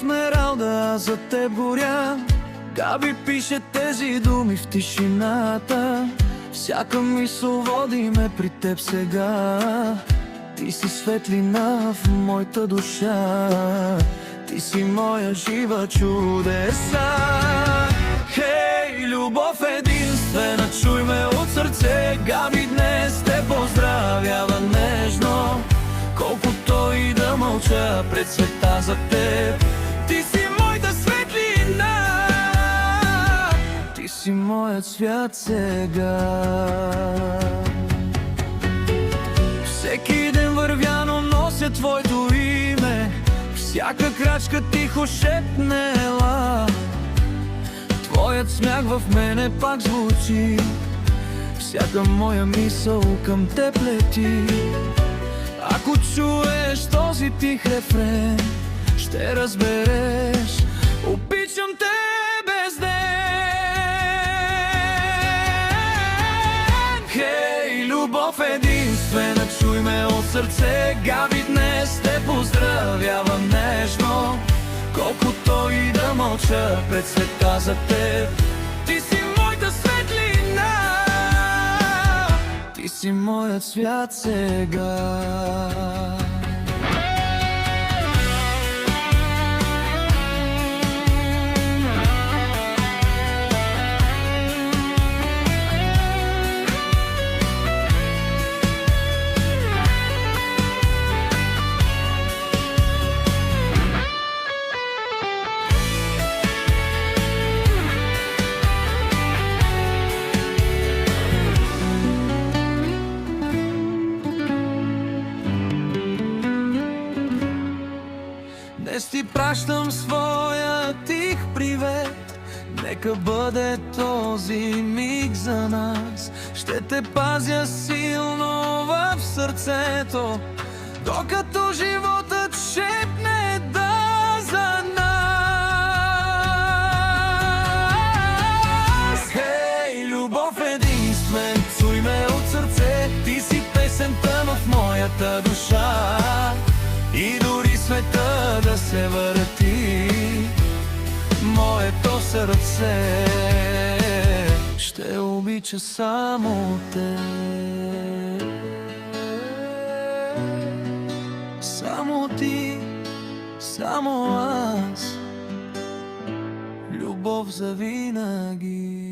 Есмералда, аз за теб горя. Габи пише тези думи в тишината. Всяка мисъл води ме при теб сега. Ти си светлина в моята душа. Ти си моя жива чудеса. Хей, любов единствена, чуй ме от сърце. Габи днес те поздравява нежно. Колкото и да мълча пред света за теб, ти си моята светлина. Ти си моят свят сега. Всеки ден вървя, но нося твоето име. Всяка крачка тихо шепнела. Твоят смях в мене пак звучи. Всяка моя мисъл към теб лети. Ако чуеш този тих рефрен, ще разбереш, обичам те без ден. Хей, любов единствена, чуй ме от сърце. Габи днес те поздравява нежно. Колкото и да мълча пред света за теб, ти си моята светлина. Ти си моят свят сега. Днес ти пращам своя тих привет. Нека бъде този миг за нас. Ще те пазя силно в сърцето, докато животът шепне да за нас. Хей, любов единствен, чуй ме от сърце. Ти си песента в моята душа. И дори света да се върти, моето сърце ще обича само те. Само ти, само аз, любов завинаги.